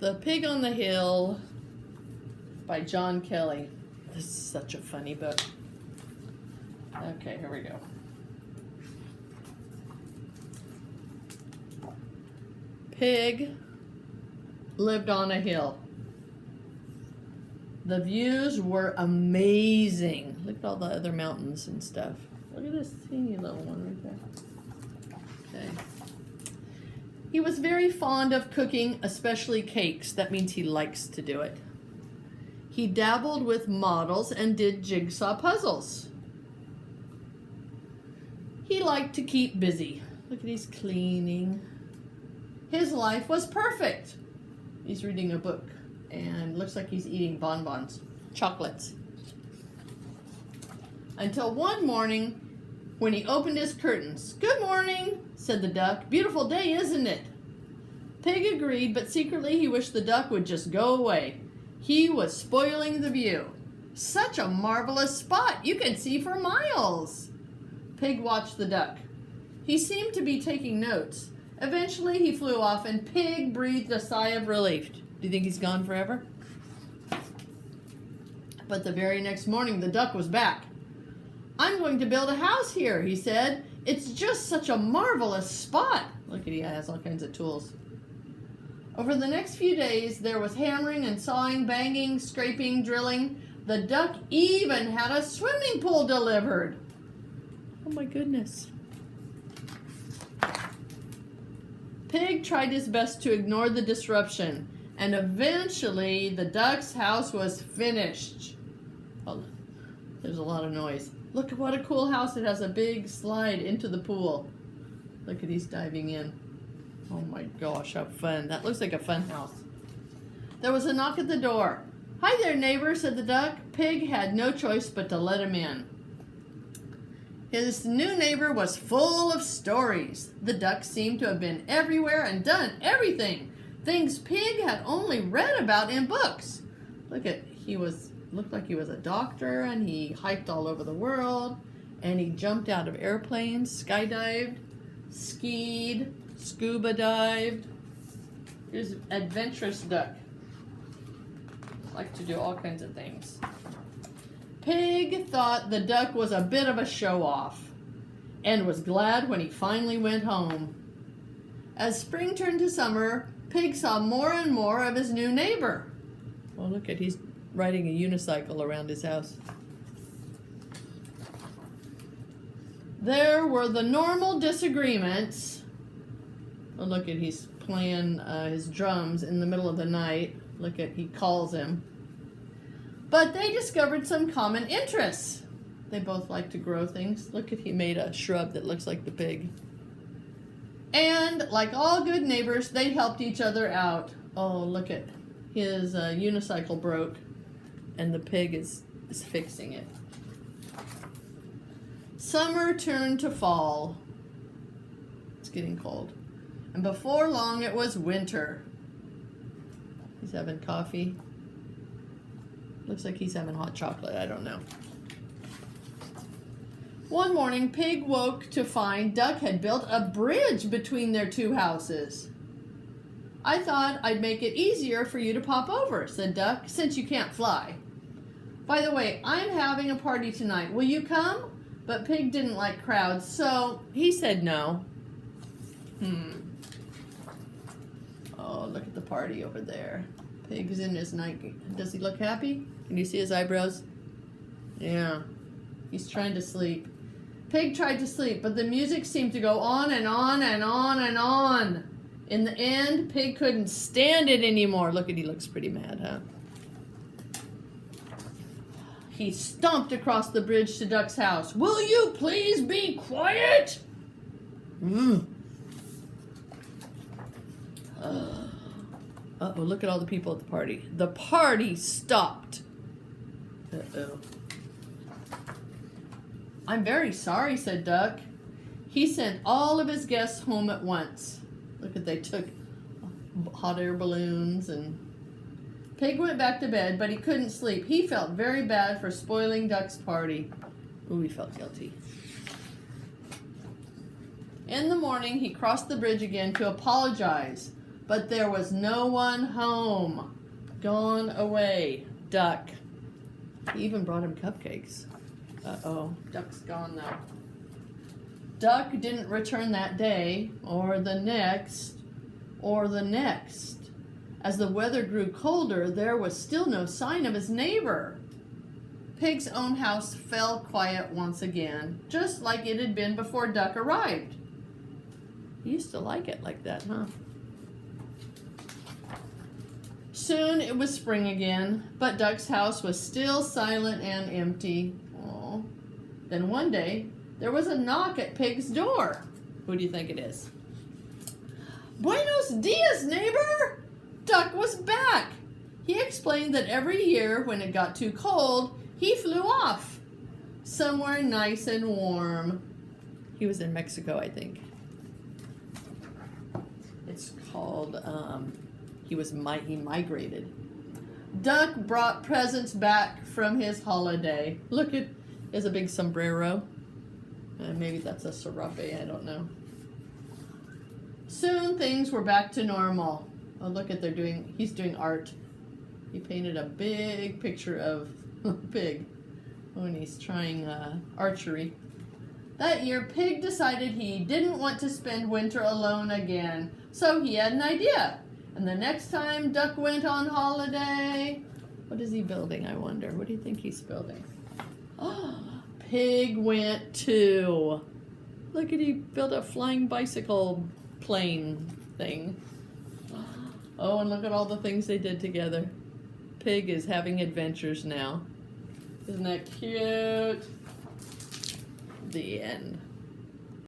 The Pig on the Hill by John Kelly. This is such a funny book. Okay, here we go. Pig lived on a hill. The views were amazing. Look at all the other mountains and stuff. Look at this teeny little one right there. Okay. He was very fond of cooking, especially cakes. That means he likes to do it. He dabbled with models and did jigsaw puzzles. He liked to keep busy. Look at he's cleaning. His life was perfect. He's reading a book and looks like he's eating bonbons, chocolates. Until one morning when he opened his curtains. "Good morning," said the duck. "Beautiful day, isn't it?" Pig agreed, but secretly he wished the duck would just go away. He was spoiling the view. Such a marvelous spot. You can see for miles. Pig watched the duck. He seemed to be taking notes. Eventually he flew off and Pig breathed a sigh of relief. Do you think he's gone forever? But the very next morning the duck was back. "I'm going to build a house here," he said. "It's just such a marvelous spot." Look at he has all kinds of tools. Over the next few days there was hammering and sawing, banging, scraping, drilling. The duck even had a swimming pool delivered. Oh my goodness. Pig tried his best to ignore the disruption, and eventually the duck's house was finished. Oh, there's a lot of noise. Look at what a cool house. It has a big slide into the pool. Look at he's diving in. Oh my gosh, how fun. That looks like a fun house. There was a knock at the door. "Hi there, neighbor," said the duck. Pig had no choice but to let him in. His new neighbor was full of stories. The duck seemed to have been everywhere and done everything. Things Pig had only read about in books. Look at, looked like he was a doctor, and he hiked all over the world, and he jumped out of airplanes, skydived, skied, scuba dived. He's an adventurous duck. Like to do all kinds of things. Pig thought the duck was a bit of a show-off and was glad when he finally went home. As spring turned to summer, Pig saw more and more of his new neighbor. Well, look at, he's riding a unicycle around his house. There were the normal disagreements. Oh, look at, he's playing his drums in the middle of the night. Look at, he calls him. But they discovered some common interests. They both like to grow things. Look at, he made a shrub that looks like the pig. And like all good neighbors, they helped each other out. Oh, look at, his unicycle broke and the pig is fixing it. Summer turned to fall. It's getting cold. And before long it was winter. He's having coffee. Looks like he's having hot chocolate, I don't know. One morning, Pig woke to find Duck had built a bridge between their two houses. "I thought I'd make it easier for you to pop over," said Duck, "since you can't fly. By the way, I'm having a party tonight. Will you come?" But Pig didn't like crowds, so he said no. Oh, look at the party over there. Pig's in his night. Does he look happy? Can you see his eyebrows? Yeah. He's trying to sleep. Pig tried to sleep, but the music seemed to go on and on and on and on. In the end, Pig couldn't stand it anymore. Look at, he looks pretty mad, huh? He stomped across the bridge to Duck's house. "Will you please be quiet?" Uh-oh, look at all the people at the party. The party stopped. Uh-oh. "I'm very sorry," said Duck. He sent all of his guests home at once. Look at, they took hot air balloons and... Pig went back to bed, but he couldn't sleep. He felt very bad for spoiling Duck's party. Ooh, he felt guilty. In the morning, he crossed the bridge again to apologize. but there was no one home. Gone away. Duck. He even brought him cupcakes. Uh-oh. Duck's gone now. Duck didn't return that day, or the next, or the next. As the weather grew colder, there was still no sign of his neighbor. Pig's own house fell quiet once again, just like it had been before Duck arrived. He used to like it like that, huh? Soon it was spring again, but Duck's house was still silent and empty. Aww. Then one day, there was a knock at Pig's door. Who do you think it is? Buenos dias, neighbor! Duck was back. He explained that every year, when it got too cold, he flew off somewhere nice and warm. He was in Mexico, I think. It's called, he migrated. Duck brought presents back from his holiday. Look, it is a big sombrero. Maybe that's a serape, I don't know. Soon things were back to normal. Oh, look at he's doing art. He painted a big picture of a pig when he's trying archery. That year, Pig decided he didn't want to spend winter alone again, so he had an idea. And the next time Duck went on holiday, what is he building, I wonder? What do you think he's building? Oh, Pig went too. Look at, he built a flying bicycle plane thing. Oh, and look at all the things they did together. Pig is having adventures now. Isn't that cute? The end.